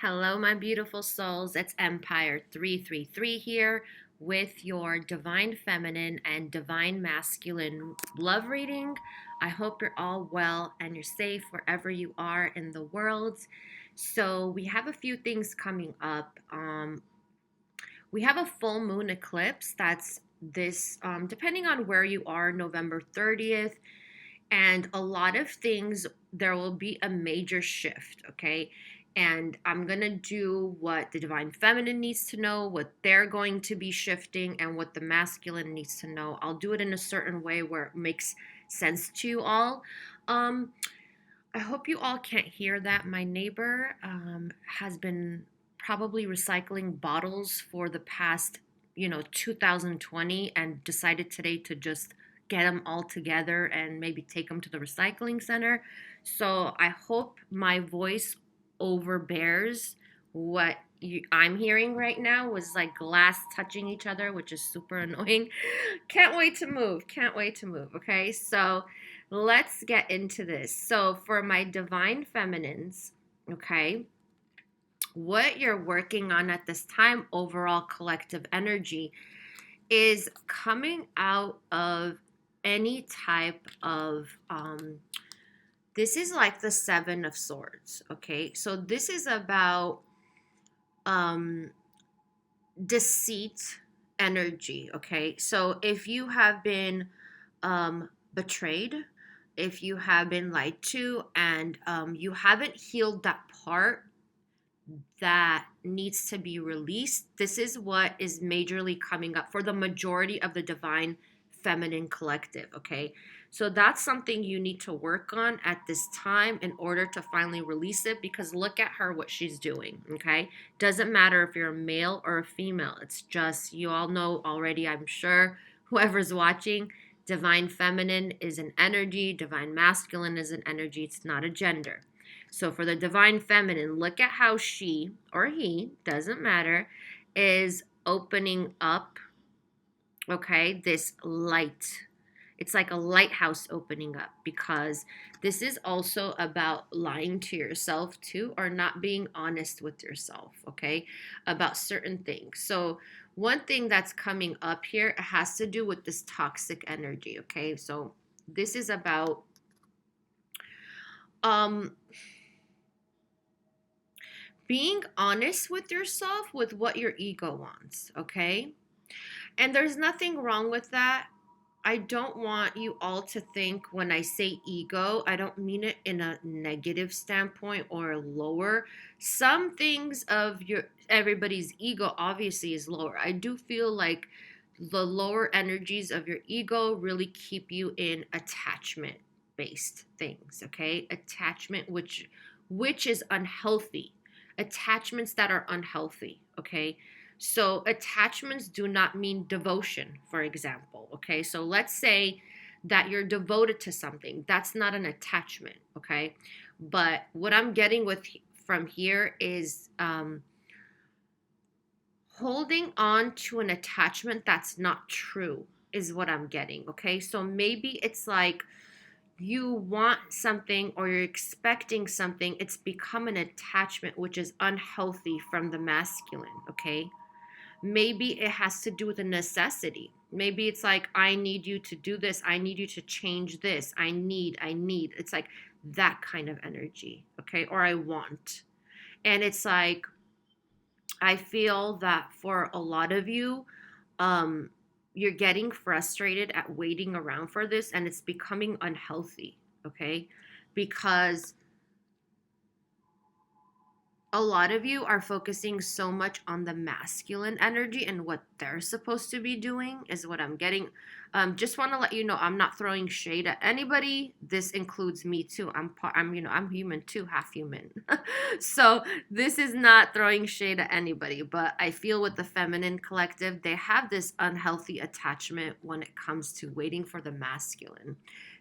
Hello, my beautiful souls. It's Empire 333 here with your Divine Feminine and Divine Masculine love reading. I hope you're all well and you're safe wherever you are in the world. So, we have a few things coming up. We have a full moon eclipse that's depending on where you are, November 30th. And a lot of things, there will be a major shift, okay? And I'm going to do what the divine feminine needs to know, what they're going to be shifting, and what the masculine needs to know. I'll do it in a certain way where it makes sense to you all. Um, I hope you all can't hear that. My neighbor has been probably recycling bottles for the past, 2020 and decided today to just get them all together and maybe take them to the recycling center. So I hope my voice overbears what I'm hearing right now was like glass touching each other, which is super annoying. Can't wait to move. Can't wait to move. Okay. So let's get into this. So for my divine feminines, okay, what you're working on at this time, overall collective energy, is coming out of any type of this is like the Seven of Swords. Okay, so this is about um deceit energy. Okay, so if you have been betrayed, if you have been lied to, and you haven't healed that part that needs to be released, this is what is majorly coming up for the majority of the divine feminine collective. Okay, so that's something you need to work on at this time in order to finally release it, because look at her, what she's doing. Okay, doesn't matter if you're a male or a female, it's just, you all know already, I'm sure, whoever's watching, divine feminine is an energy, divine masculine is an energy, it's not a gender. So for the divine feminine, look at how she or he, doesn't matter, is opening up, okay, this light. It's like a lighthouse opening up, because this is also about lying to yourself too, or not being honest with yourself, okay, about certain things. So one thing that's coming up here has to do with this toxic energy, okay? So this is about um being honest with yourself with what your ego wants, okay? And there's nothing wrong with that. I don't want you all to think when I say ego, I don't mean it in a negative standpoint or lower. Some things of your everybody's ego obviously is lower. I do feel like the lower energies of your ego really keep you in attachment based things, okay? Attachment which is unhealthy. Attachments that are unhealthy, okay? So attachments do not mean devotion, for example, okay? So let's say that you're devoted to something. That's not an attachment, okay? But what I'm getting with from here is holding on to an attachment that's not true is what I'm getting, okay? So maybe it's like you want something or you're expecting something, it's become an attachment which is unhealthy from the masculine, okay? Maybe it has to do with a necessity. Maybe it's like, I need you to do this, I need you to change this, I need. It's like that kind of energy, okay? Or I want. And it's like, I feel that for a lot of you, um, you're getting frustrated at waiting around for this, and it's becoming unhealthy, okay? Because a lot of you are focusing so much on the masculine energy and what they're supposed to be doing is what I'm getting. Just want to let you know, I'm not throwing shade at anybody. This includes me too. I'm human too, half human. So this is not throwing shade at anybody, but I feel with the feminine collective, they have this unhealthy attachment when it comes to waiting for the masculine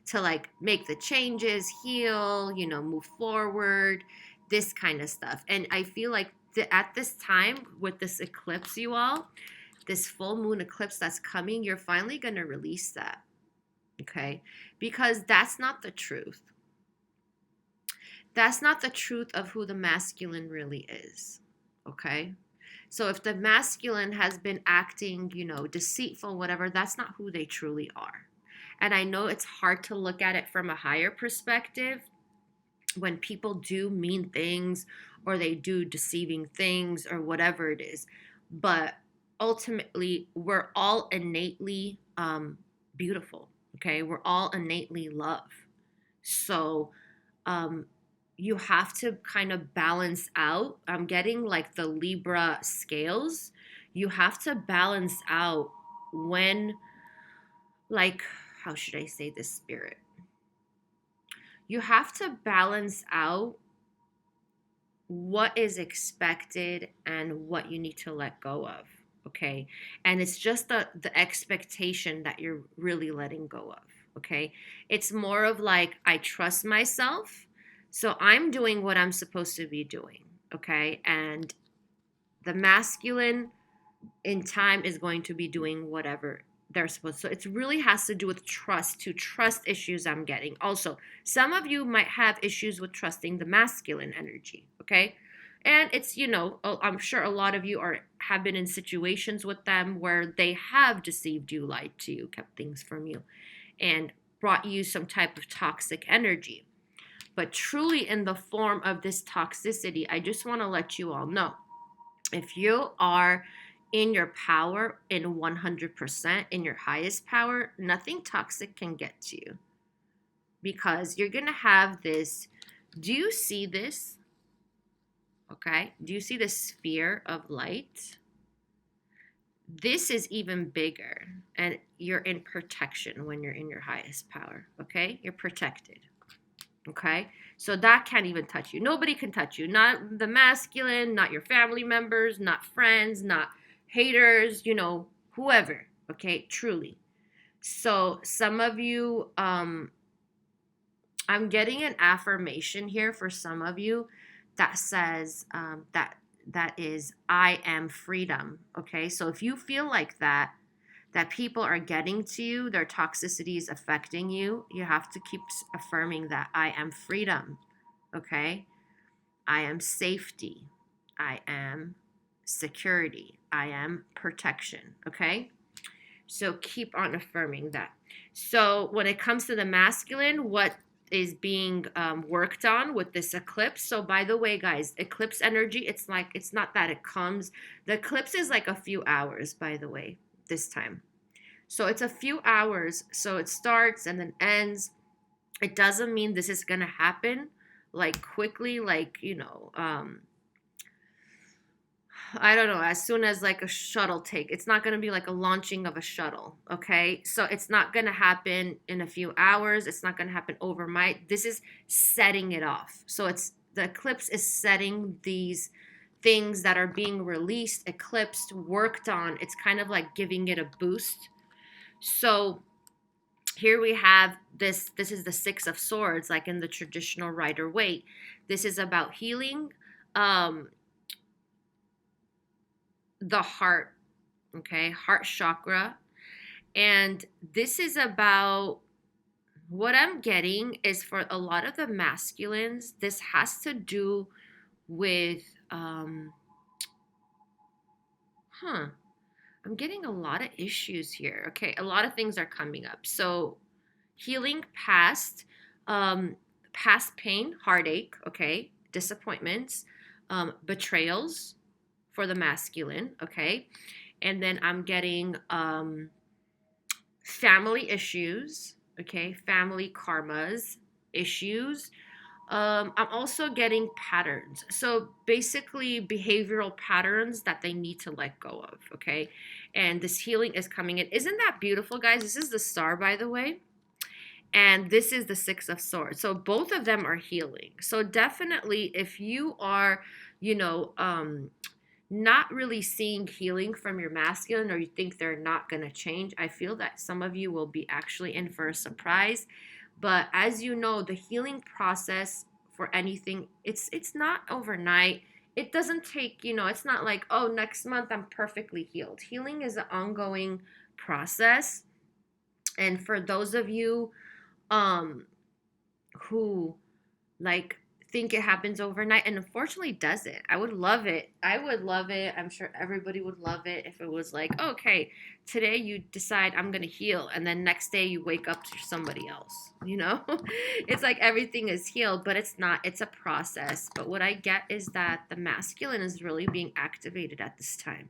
to like make the changes, heal, move forward, this kind of stuff. And I feel like at this time with this eclipse, you all, this full moon eclipse that's coming, you're finally going to release that, okay? Because that's not the truth. That's not the truth of who the masculine really is. Okay? So if the masculine has been acting, deceitful, whatever, that's not who they truly are. And I know it's hard to look at it from a higher perspective when people do mean things or they do deceiving things or whatever it is. But ultimately, we're all innately beautiful. Okay? We're all innately love. So, um, you have to kind of balance out. I'm getting like the Libra scales. You have to balance out when, like, how should I say this, spirit? You have to balance out what is expected and what you need to let go of. Okay. And it's just the expectation that you're really letting go of. Okay. It's more of like, I trust myself. So I'm doing what I'm supposed to be doing. Okay. And the masculine in time is going to be doing whatever they're supposed to. So it really has to do with trust issues I'm getting. Also, some of you might have issues with trusting the masculine energy, okay? And it's, I'm sure a lot of you have been in situations with them where they have deceived you, lied to you, kept things from you, and brought you some type of toxic energy. But truly in the form of this toxicity, I just want to let you all know, if you are in your power, in 100%, in your highest power, nothing toxic can get to you. Because you're going to have this. Do you see this? Okay. Do you see the sphere of light? This is even bigger. And you're in protection when you're in your highest power. Okay. You're protected. Okay. So that can't even touch you. Nobody can touch you. Not the masculine, not your family members, not friends, not haters, whoever. Okay. Truly. So some of you, I'm getting an affirmation here for some of you that says that is, I am freedom. Okay. So if you feel like that people are getting to you, their toxicity is affecting you, you have to keep affirming that I am freedom. Okay. I am safety. I am security. I am protection. Okay. So keep on affirming that. So when it comes to the masculine, what is being worked on with this eclipse? So by the way, guys, eclipse energy, it's not that it comes. The eclipse is like a few hours, by the way, this time. So it's a few hours. So it starts and then ends. It doesn't mean this is going to happen like quickly, like, I don't know, as soon as like a shuttle take. It's not going to be like a launching of a shuttle, okay? So it's not going to happen in a few hours. It's not going to happen overnight. This is setting it off. So the eclipse is setting these things that are being released, eclipsed, worked on. It's kind of like giving it a boost. So here we have this is the Six of Swords, like in the traditional Rider-Waite. This is about healing the heart, okay, heart chakra. And this is about, what I'm getting is, for a lot of the masculines, this has to do with I'm getting a lot of issues here. Okay, a lot of things are coming up. So healing past pain, heartache, okay, disappointments, betrayals for the masculine, okay? And then I'm getting family issues, okay? Family karmas, issues. I'm also getting patterns. So basically behavioral patterns that they need to let go of, okay? And this healing is coming in. Isn't that beautiful, guys? This is the star, by the way. And this is the Six of Swords. So both of them are healing. So definitely, if you are, not really seeing healing from your masculine, or you think they're not going to change, I feel that some of you will be actually in for a surprise. But as you know, the healing process for anything, it's not overnight. It doesn't take, it's not like, oh, next month I'm perfectly healed. Healing is an ongoing process. And for those of you who like think it happens overnight, and unfortunately it doesn't. I would love it. I would love it. I'm sure everybody would love it if it was like, okay, today you decide I'm gonna heal, and then next day you wake up to somebody else. It's like everything is healed, but it's not. It's a process. But what I get is that the masculine is really being activated at this time.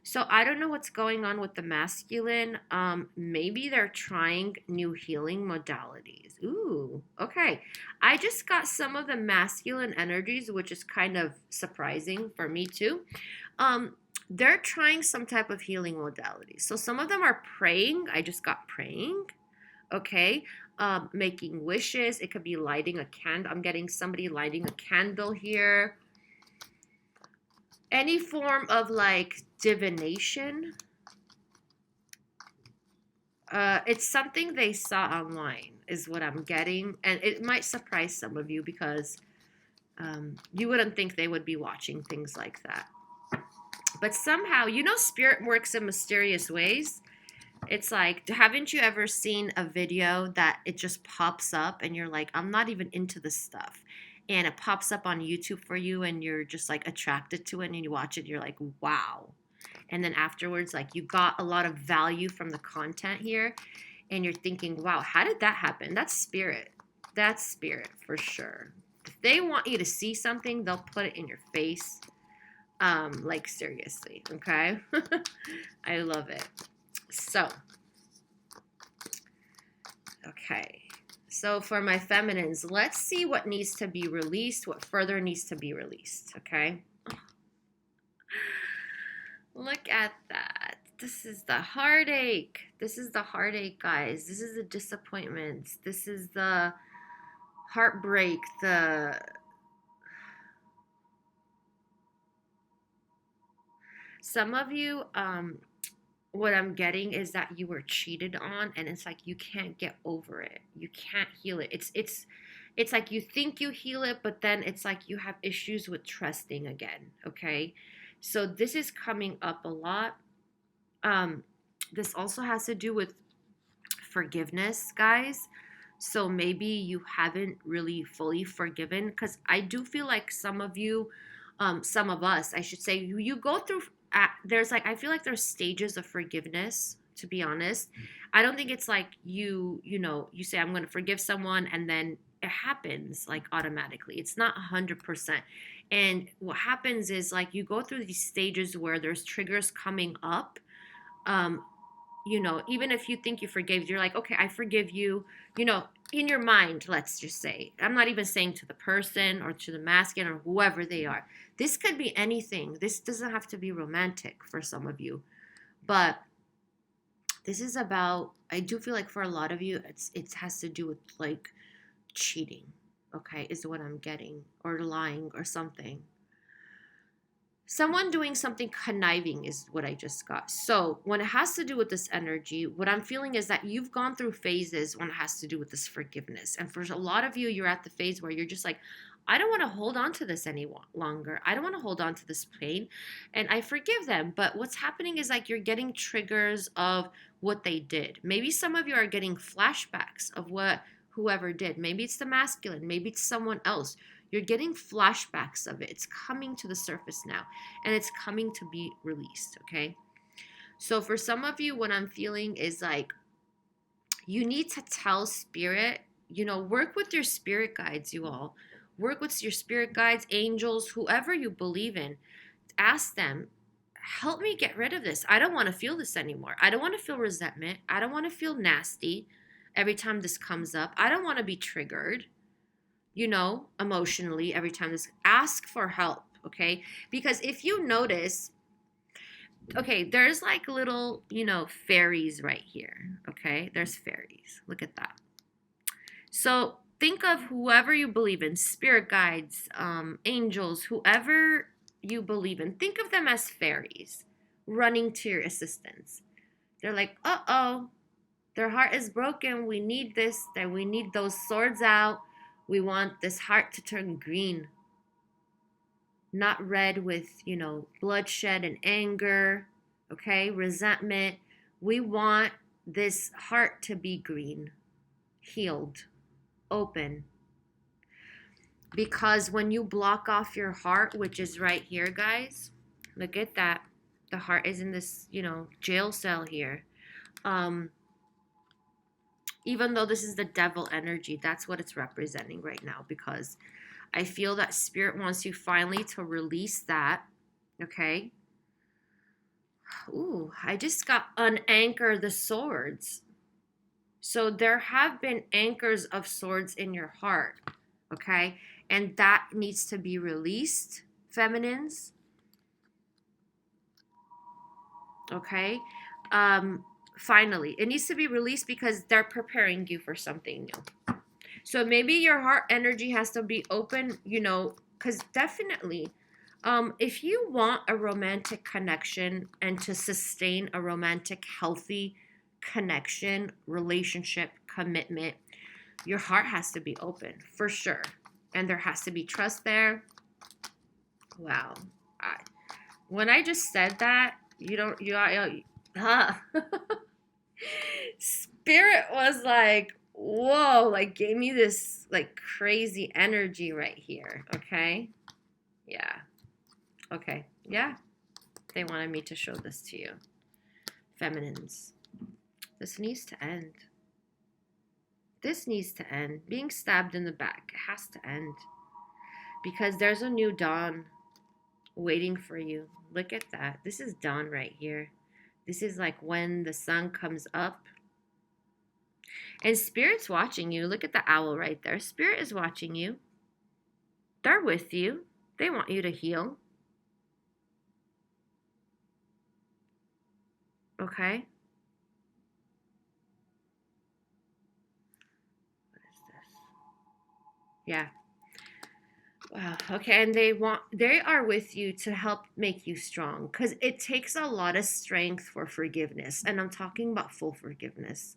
So I don't know what's going on with the masculine. Maybe they're trying new healing modalities. Ooh, okay. I just got some of the masculine energies, which is kind of surprising for me too. They're trying some type of healing modality. So some of them are praying. I just got praying. Okay. Making wishes. It could be lighting a candle. I'm getting somebody lighting a candle here. Any form of like divination. It's something they saw online is what I'm getting. And it might surprise some of you because you wouldn't think they would be watching things like that. But somehow, spirit works in mysterious ways. It's like, haven't you ever seen a video that it just pops up and you're like, I'm not even into this stuff. And it pops up on YouTube for you and you're just like attracted to it and you watch it and you're like, wow. And then afterwards, like you got a lot of value from the content here and you're thinking, wow, how did that happen? That's spirit. That's spirit for sure. If they want you to see something, they'll put it in your face. Like seriously, okay? I love it. So, okay. So for my feminines, let's see what needs to be released, what further needs to be released, okay? Look at that. This is the heartache. This is the heartache, guys. This is the disappointments. This is the heartbreak, some of you, what I'm getting is that you were cheated on and it's like you can't get over it. You can't heal it. It's like you think you heal it, but then it's like you have issues with trusting again, okay? So this is coming up a lot. This also has to do with forgiveness, guys. So maybe you haven't really fully forgiven because I do feel like some of you, some of us, I should say, you go through there's like, I feel like there's stages of forgiveness, to be honest. I don't think it's like you say, I'm going to forgive someone and then it happens like automatically. It's not 100%. And what happens is like you go through these stages where there's triggers coming up. Even if you think you forgave, you're like, okay, I forgive you, in your mind, let's just say. I'm not even saying to the person or to the masculine or whoever they are. This could be anything. This doesn't have to be romantic for some of you. But this is about, I do feel like for a lot of you, it has to do with like cheating, okay, is what I'm getting, or lying or something. Someone doing something conniving is what I just got. So when it has to do with this energy, what I'm feeling is that you've gone through phases when it has to do with this forgiveness. And for a lot of you, you're at the phase where you're just like, I don't want to hold on to this any longer. I don't want to hold on to this pain. And I forgive them. But what's happening is like you're getting triggers of what they did. Maybe some of you are getting flashbacks of what whoever did. Maybe it's the masculine. Maybe it's someone else. You're getting flashbacks of it. It's coming to the surface now, and it's coming to be released, okay? So for some of you, what I'm feeling is like you need to tell spirit, work with your spirit guides, you all. Work with your spirit guides, angels, whoever you believe in. Ask them, help me get rid of this. I don't want to feel this anymore. I don't want to feel resentment. I don't want to feel nasty every time this comes up. I don't want to be triggered. Emotionally, every time this, ask for help, okay? Because if you notice, okay, there's like little, fairies right here, okay? There's fairies. Look at that. So think of whoever you believe in, spirit guides, angels, whoever you believe in. Think of them as fairies running to your assistance. They're like, uh-oh, their heart is broken. We need this, that we need those swords out. We want this heart to turn green, not red with, bloodshed and anger, okay, resentment. We want this heart to be green, healed, open. Because when you block off your heart, which is right here, guys, look at that. The heart is in this, jail cell here. Even though this is the devil energy, that's what it's representing right now, because I feel that spirit wants you finally to release that. Okay. Ooh, I just got unanchor the swords. So there have been anchors of swords in your heart. Okay. And that needs to be released, feminines. Okay. Finally, it needs to be released because they're preparing you for something new. So maybe your heart energy has to be open, because definitely, if you want a romantic connection and to sustain a romantic, healthy connection, relationship, commitment, your heart has to be open for sure. And there has to be trust there. Wow. When I just said that, Spirit was like, whoa, like gave me this like crazy energy right here. Okay. Yeah. Okay. Yeah. They wanted me to show this to you. Feminines. This needs to end. This needs to end. Being stabbed in the back. It has to end. Because there's a new dawn waiting for you. Look at that. This is dawn right here. This is like when the sun comes up. And Spirit's watching you. Look at the owl right there. Spirit is watching you. They're with you. They want you to heal. Okay? What is this? Yeah. Wow. Okay, and they are with you to help make you strong, because it takes a lot of strength for forgiveness, and I'm talking about full forgiveness.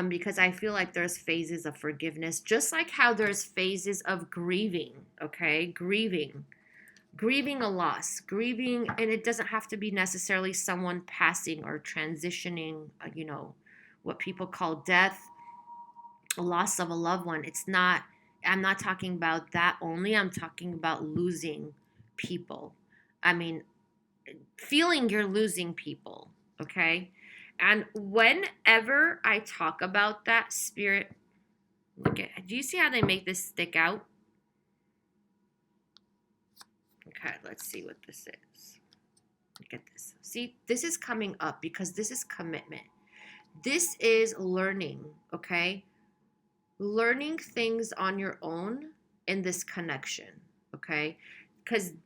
Because I feel like there's phases of forgiveness, just like how there's phases of grieving. Okay, grieving a loss, grieving, and it doesn't have to be necessarily someone passing or transitioning. What people call death, a loss of a loved one. I'm not talking about that only. I'm talking about losing people. I mean, feeling you're losing people, okay? And whenever I talk about that, Spirit, do you see how they make this stick out? Okay, let's see what this is. Look at this. See, this is coming up because this is commitment. This is learning, okay? Learning things on your own in this connection, okay?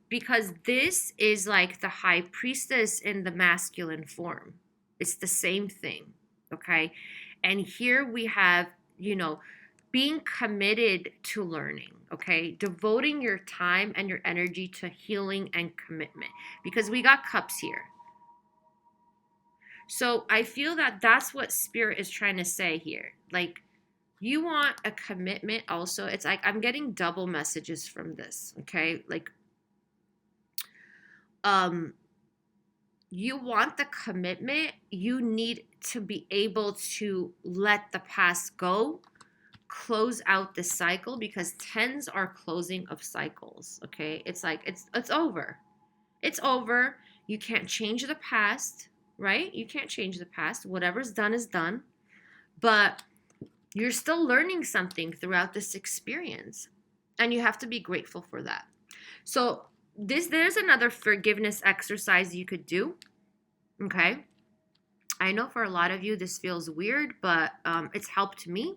Because this is like the high priestess in the masculine form. It's the same thing, okay? And here we have, being committed to learning, okay? Devoting your time and your energy to healing and commitment, because we got cups here. So I feel that that's what Spirit is trying to say here. Like, you want a commitment also. It's like I'm getting double messages from this, okay? Like, you want the commitment. You need to be able to let the past go, close out the cycle, because tens are closing of cycles, okay? It's like it's over. It's over. You can't change the past, right? You can't change the past. Whatever's done is done. But you're still learning something throughout this experience, and you have to be grateful for that. So there's another forgiveness exercise you could do, okay? I know for a lot of you this feels weird, but it's helped me.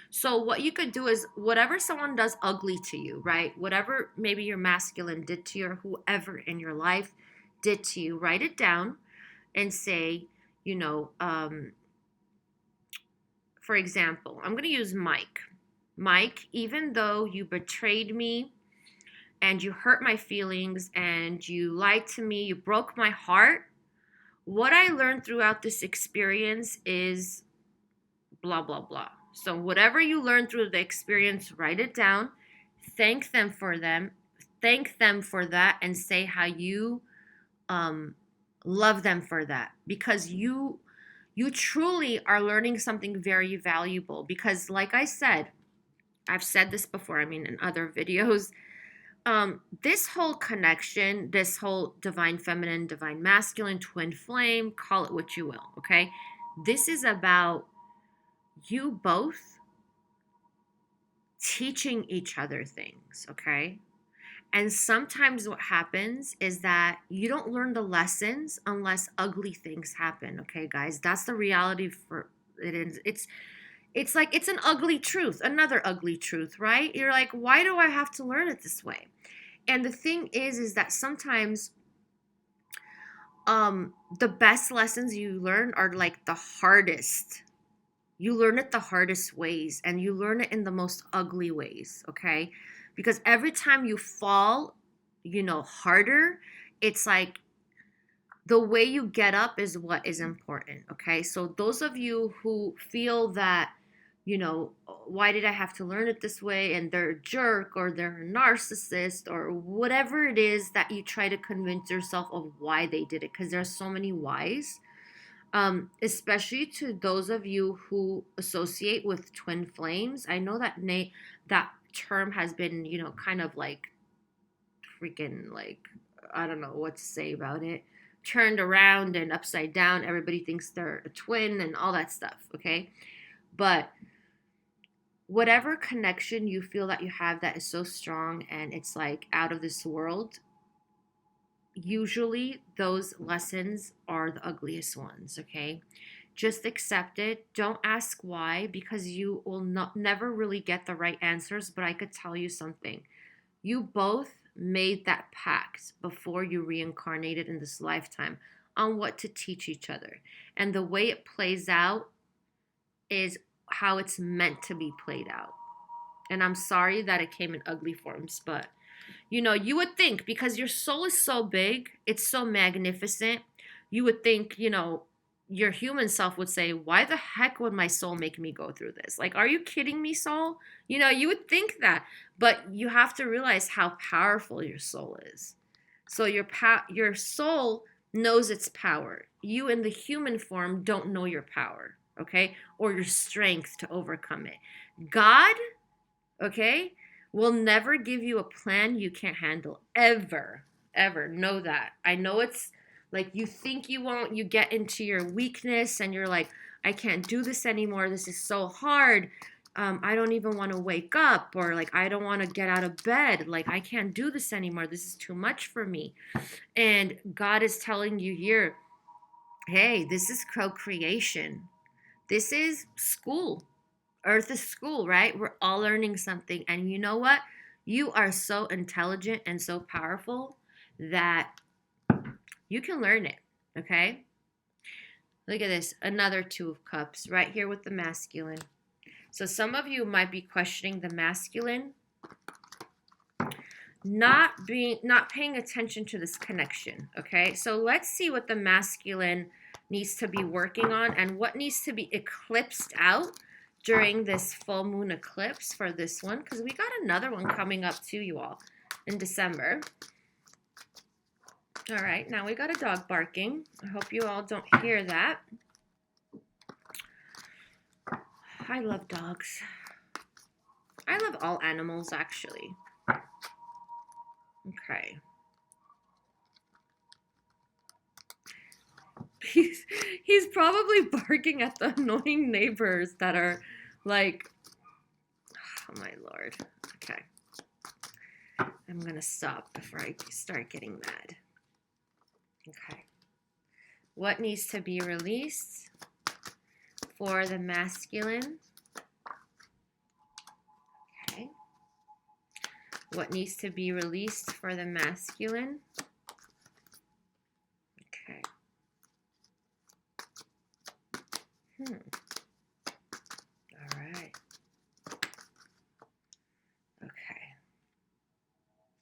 So what you could do is whatever someone does ugly to you, right? Whatever maybe your masculine did to you, or whoever in your life did to you, write it down and say, for example, I'm going to use Mike. Mike, even though you betrayed me and you hurt my feelings and you lied to me, you broke my heart, what I learned throughout this experience is blah, blah, blah. So whatever you learned through the experience, write it down, thank them for that, and say how you love them for that, because you truly are learning something very valuable. Because like I said, I've said this before, I mean, in other videos. This whole connection, this whole divine feminine, divine masculine, twin flame, call it what you will, okay? This is about you both teaching each other things, okay? And sometimes what happens is that you don't learn the lessons unless ugly things happen, okay, guys? That's the reality for it is. It's like it's an ugly truth, another ugly truth, right? You're like, why do I have to learn it this way? And the thing is that sometimes the best lessons you learn are like the hardest. You learn it the hardest ways, and you learn it in the most ugly ways, okay? Because every time you fall, harder, it's like the way you get up is what is important, okay? So those of you who feel that, why did I have to learn it this way? And they're a jerk or they're a narcissist or whatever it is that you try to convince yourself of why they did it, because there's so many whys. Especially to those of you who associate with twin flames. I know that that term has been, kind of like freaking like, I don't know what to say about it, turned around and upside down. Everybody thinks they're a twin and all that stuff, okay? But whatever connection you feel that you have that is so strong and it's like out of this world, usually those lessons are the ugliest ones, okay? Just accept it. Don't ask why, because you will never really get the right answers. But I could tell you something. You both made that pact before you reincarnated in this lifetime on what to teach each other. And the way it plays out is how it's meant to be played out. And I'm sorry that it came in ugly forms, but you would think, because your soul is so big, it's so magnificent, you would think, your human self would say, why the heck would my soul make me go through this? Like, are you kidding me, soul? You would think that, but you have to realize how powerful your soul is. So your soul knows its power. You in the human form don't know your power, okay? Or your strength to overcome it. God, okay, will never give you a plan you can't handle. Ever. Ever. Know that. I know it's like you think you won't, you get into your weakness and you're like, I can't do this anymore. This is so hard. I don't even want to wake up, or like, I don't want to get out of bed. Like, I can't do this anymore. This is too much for me. And God is telling you here, hey, this is co-creation. This is school. Earth is school, right? We're all learning something. And you know what? You are so intelligent and so powerful that you can learn it, okay? Look at this, another Two of Cups right here with the masculine. So some of you might be questioning the masculine, not paying attention to this connection, okay? So let's see what the masculine needs to be working on and what needs to be eclipsed out during this full moon eclipse for this one, because we got another one coming up too, you all, in December. All right, now we got a dog barking. I hope you all don't hear that. I love dogs. I love all animals, actually. Okay. He's probably barking at the annoying neighbors that are like, oh my Lord. Okay. I'm going to stop before I start getting mad. Okay. What needs to be released for the masculine? Okay. What needs to be released for the masculine? Okay. All right. Okay.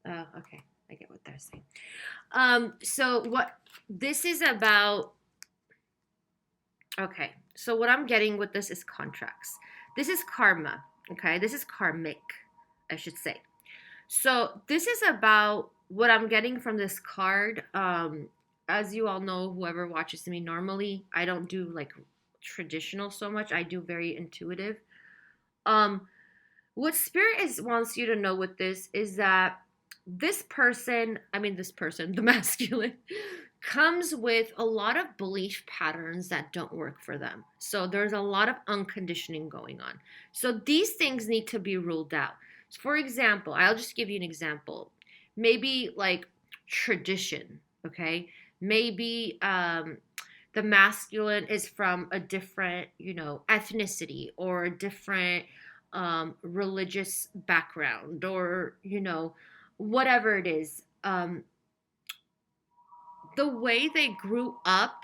Oh, okay. I get what they're saying. So what this is about, okay. So what I'm getting with this is contracts. This is karma, okay? This is karmic, I should say. So this is about what I'm getting from this card. As you all know, whoever watches me normally, I don't do like traditional so much. I do very intuitive. what Spirit is wants you to know with this is that this person, the masculine, comes with a lot of belief patterns that don't work for them. So there's a lot of unconditioning going on. So these things need to be ruled out. For example, I'll just give you an example. Maybe like tradition, okay? Maybe the masculine is from a different, ethnicity or a different religious background, or whatever it is. The way they grew up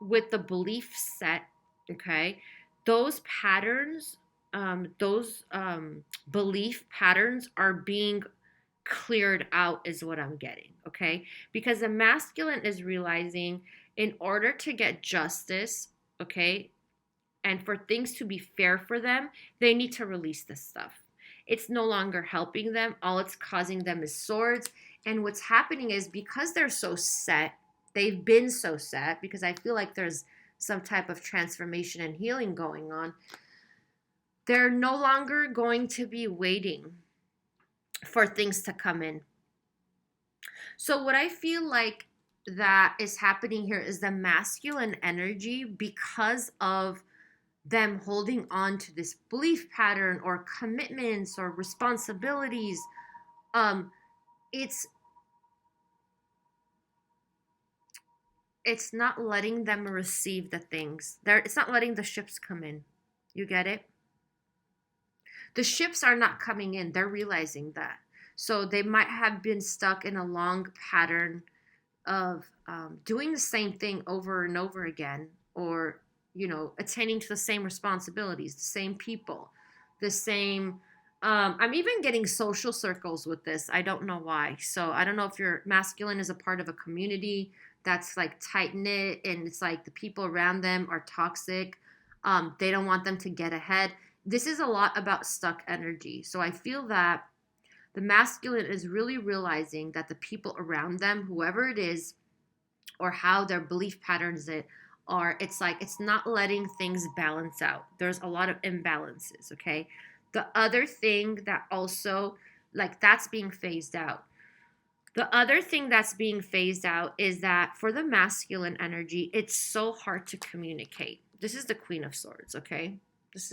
with the belief set, okay, those patterns, those belief patterns are being cleared out, is what I'm getting, okay? Because the masculine is realizing, in order to get justice, okay, and for things to be fair for them, they need to release this stuff. It's no longer helping them. All it's causing them is swords. And what's happening is, because they're so set, they've been so set, because I feel like there's some type of transformation and healing going on. They're no longer going to be waiting for things to come in. So what I feel like that is happening here is the masculine energy, because of them holding on to this belief pattern or commitments or responsibilities, it's not letting them receive the things. It's not letting the ships come in. You get it? The ships are not coming in. They're realizing that. So they might have been stuck in a long pattern of doing the same thing over and over again, or attending to the same responsibilities, the same people, the same. I'm even getting social circles with this. I don't know why. So I don't know if your masculine is a part of a community that's like tight knit, and it's like the people around them are toxic. They don't want them to get ahead. This is a lot about stuck energy. So I feel that the masculine is really realizing that the people around them, whoever it is, or how their belief patterns are, it's like it's not letting things balance out. There's a lot of imbalances, okay? The other thing that also, like, that's being phased out. The other thing that's being phased out is that for the masculine energy, it's so hard to communicate. This is the Queen of Swords, okay? This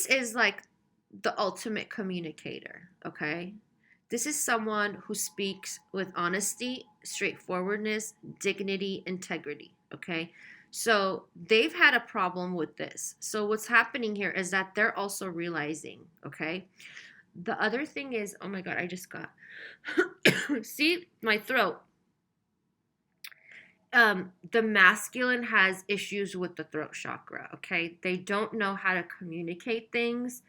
is like the ultimate communicator, okay? This is someone who speaks with honesty, straightforwardness, dignity, integrity, okay? So they've had a problem with this. So what's happening here is that they're also realizing, okay? The other thing is, oh my God, I just got, see my throat. The masculine has issues with the throat chakra, okay? They don't know how to communicate things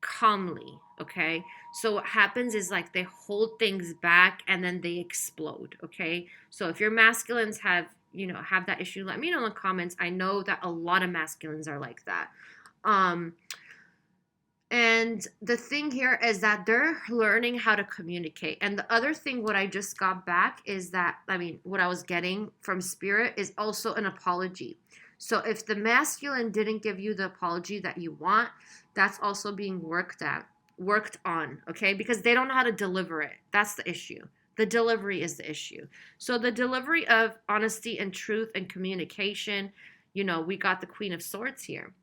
calmly, okay? So what happens is, like, they hold things back and then they explode, okay? So if your masculines have that issue, let me know in the comments. I know that a lot of masculines are like that. And the thing here is that they're learning how to communicate. And the other thing, what I just got back is that, what I was getting from Spirit is also an apology. So if the masculine didn't give you the apology that you want, that's also being worked on, okay? Because they don't know how to deliver it. That's the issue. The delivery is the issue. So the delivery of honesty and truth and communication, we got the Queen of Swords here.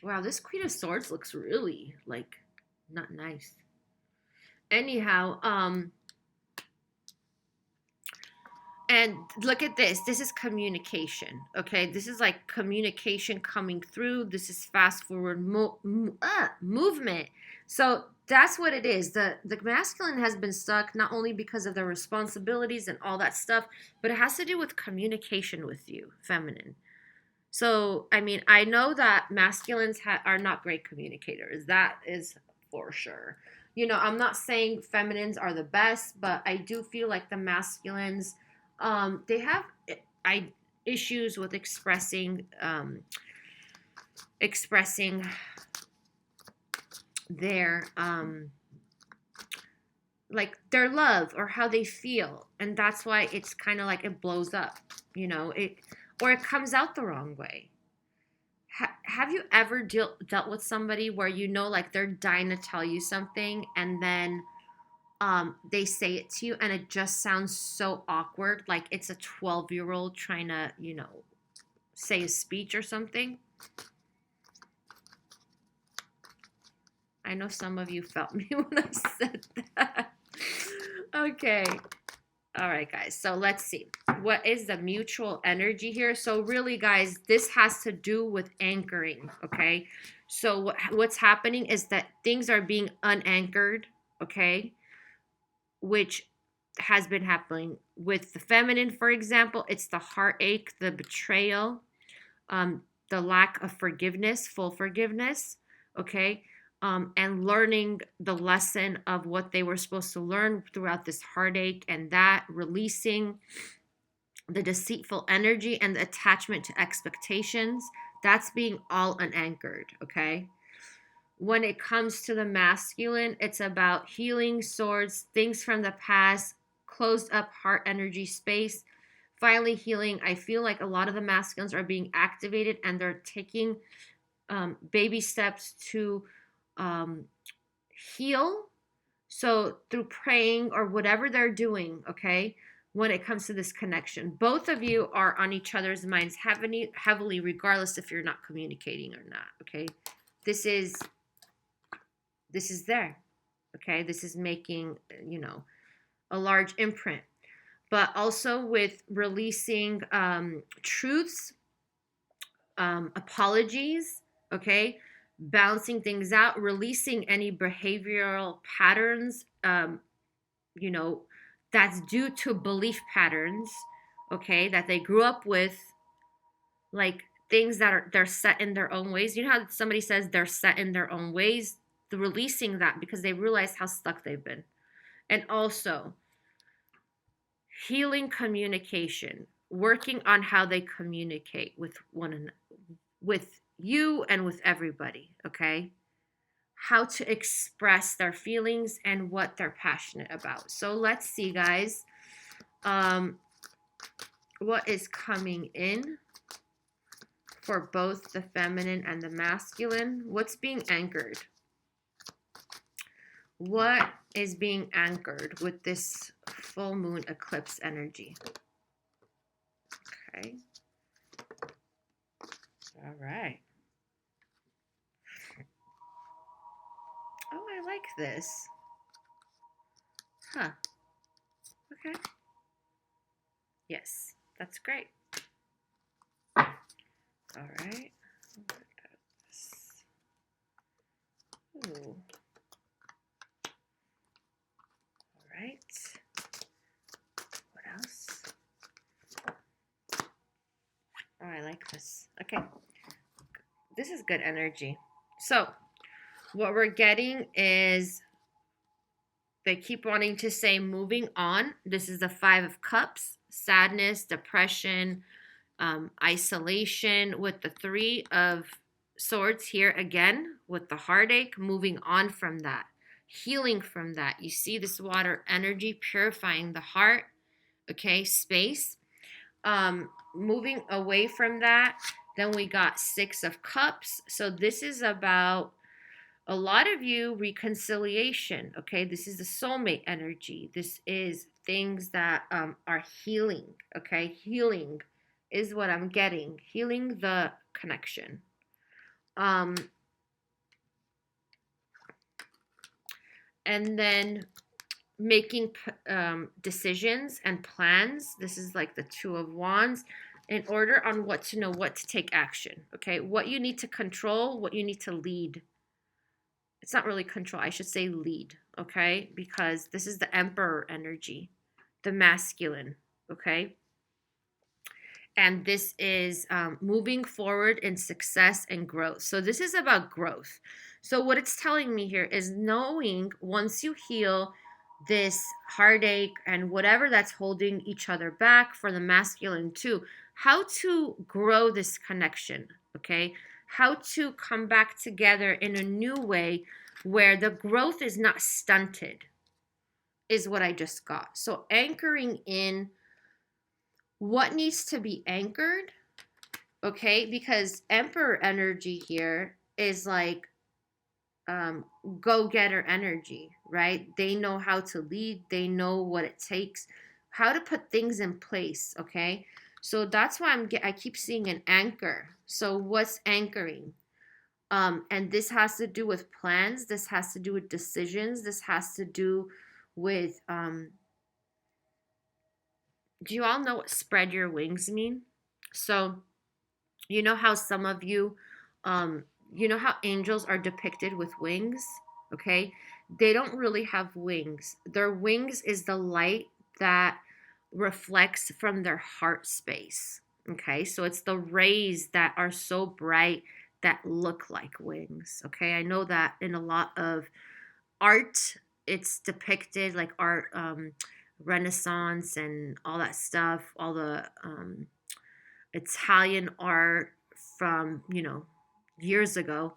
Wow, this Queen of Swords looks really, like, not nice. Anyhow, and look at this. This is communication, okay? This is like communication coming through. This is fast forward movement. So that's what it is. The masculine has been stuck not only because of their responsibilities and all that stuff, but it has to do with communication with you, feminine. So, I know that masculines are not great communicators. That is for sure. I'm not saying feminines are the best, but I do feel like the masculines, they have issues with expressing their like their love or how they feel, and that's why it's kind of like it blows up, it, or it comes out the wrong way. Have you ever dealt with somebody where like they're dying to tell you something, and then they say it to you and it just sounds so awkward, like it's a 12-year-old trying to say a speech or something? I know some of you felt me when I said that. Okay. All right, guys. So let's see. What is the mutual energy here? So really, guys, this has to do with anchoring, okay? So what's happening is that things are being unanchored, okay? Which has been happening with the feminine, for example. It's the heartache, the betrayal, the lack of forgiveness, full forgiveness, okay? And learning the lesson of what they were supposed to learn throughout this heartache, and that releasing the deceitful energy and the attachment to expectations. That's being all unanchored, okay? When it comes to the masculine, it's about healing swords, things from the past, closed up heart energy space, finally healing. I feel like a lot of the masculines are being activated and they're taking baby steps to heal. So through praying or whatever they're doing, okay, when it comes to this connection, both of you are on each other's minds heavily, regardless if you're not communicating or not, okay? This is there, okay? This is making, a large imprint. But also with releasing truths, apologies, okay? Balancing things out, releasing any behavioral patterns, that's due to belief patterns, okay, that they grew up with, like things that they're set in their own ways. You know how somebody says they're set in their own ways? The releasing that because they realize how stuck they've been. And also healing communication, working on how they communicate with one another, with you and with everybody, okay? How to express their feelings and what they're passionate about. So let's see, guys, what is coming in for both the feminine and the masculine. What's being anchored? What is being anchored with this full moon eclipse energy? Okay. All right. Oh, I like this. Huh. Okay. Yes, that's great. All right. Ooh. All right. What else? Oh, I like this. Okay. This is good energy. So, what we're getting is they keep wanting to say moving on. This is the 5 of Cups, sadness, depression, isolation, with the 3 of Swords here again, with the heartache, moving on from that, healing from that. You see this water energy purifying the heart, okay, space, moving away from that. Then we got 6 of Cups. So this is about a lot of you reconciliation, okay? This is the soulmate energy. This is things that are healing, okay? Healing is what I'm getting. Healing the connection. And then making decisions and plans. This is like the 2 of Wands, in order on what to know, what to take action, okay? What you need to control, what you need to lead. It's not really control, I should say lead, okay? Because this is the Emperor energy, the masculine, okay? And this is moving forward in success and growth. So this is about growth. So what it's telling me here is knowing once you heal this heartache and whatever that's holding each other back, for the masculine too, how to grow this connection, okay? How to come back together in a new way where the growth is not stunted. is what I just got. So anchoring in what needs to be anchored, okay? Because Emperor energy here is like go-getter energy, right? They know how to lead. They know what it takes, how to put things in place, okay? So that's why I keep seeing an anchor. So what's anchoring? And this has to do with plans. This has to do with decisions. This has to do with, do you all know what spread your wings mean? So, you know how some of you, you know how angels are depicted with wings? Okay. They don't really have wings. Their wings is the light that reflects from their heart space. Okay. So it's the rays that are so bright that look like wings. Okay. I know that in a lot of art, it's depicted like art, Renaissance and all that stuff, all the Italian art from, years ago.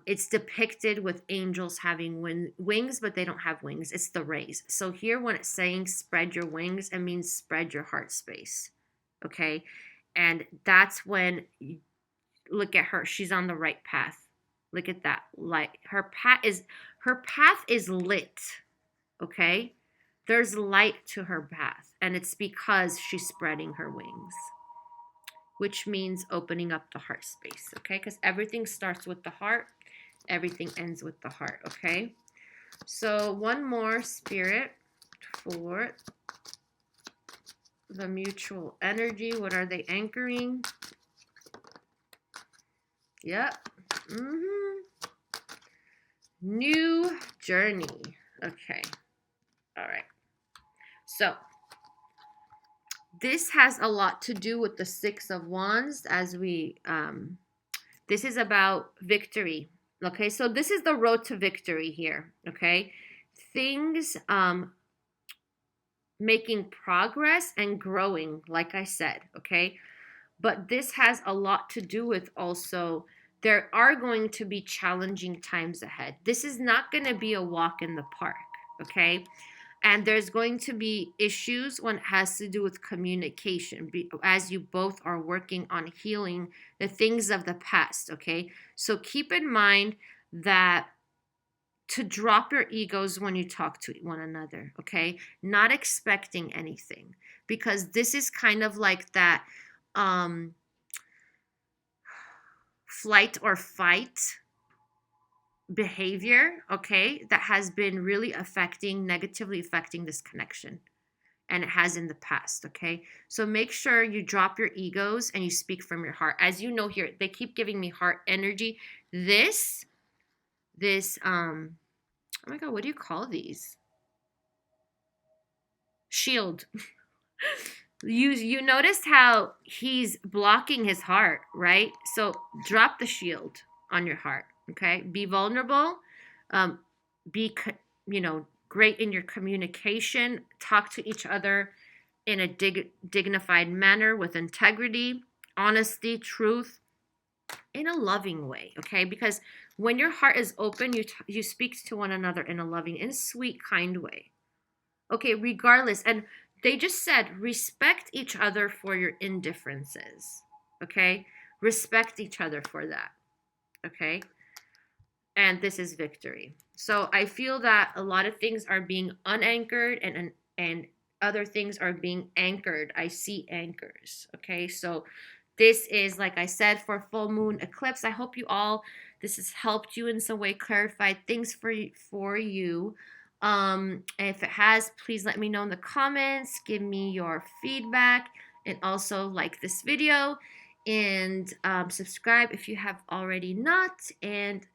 It's depicted with angels having wings, but they don't have wings. It's the rays. So here, when it's saying spread your wings, it means spread your heart space. Okay. And that's when you look at her. She's on the right path. Look at that light. Her path is lit. Okay. There's light to her path, and it's because she's spreading her wings, which means opening up the heart space, okay? Because everything starts with the heart, everything ends with the heart, okay? So one more, Spirit, for the mutual energy. What are they anchoring? Yep. New journey. Okay. All right. So this has a lot to do with the Six of Wands, as this is about victory. Okay, so this is the road to victory here. Okay, things making progress and growing, like I said. Okay, but this has a lot to do with also there are going to be challenging times ahead. This is not going to be a walk in the park. Okay, and there's going to be issues when it has to do with communication, as you both are working on healing the things of the past, okay? So keep in mind that to drop your egos when you talk to one another, okay? Not expecting anything, because this is kind of like that flight or fight behavior, okay, that has been really negatively affecting this connection, and it has in the past, okay? So make sure you drop your egos and you speak from your heart. As you know here, they keep giving me heart energy. This oh my god, what do you call these? Shield. You noticed how he's blocking his heart, right? So drop the shield on your heart, okay? Be vulnerable. Be great in your communication. Talk to each other in a dignified manner with integrity, honesty, truth, in a loving way, okay? Because when your heart is open, you speak to one another in a loving and sweet, kind way, okay? Regardless, and they just said respect each other for your indifferences, okay? Respect each other for that, okay? And this is victory. So I feel that a lot of things are being unanchored and other things are being anchored. I see anchors, okay? So this is, like I said, for full moon eclipse. I hope this has helped you in some way, clarified things for you. If it has, please let me know in the comments. Give me your feedback, and also like this video and subscribe if you have already not. And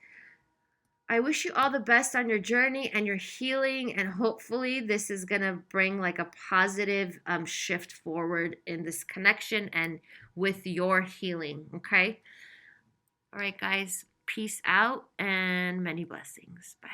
I wish you all the best on your journey and your healing, and hopefully this is going to bring like a positive shift forward in this connection and with your healing, okay? All right, guys, peace out and many blessings. Bye.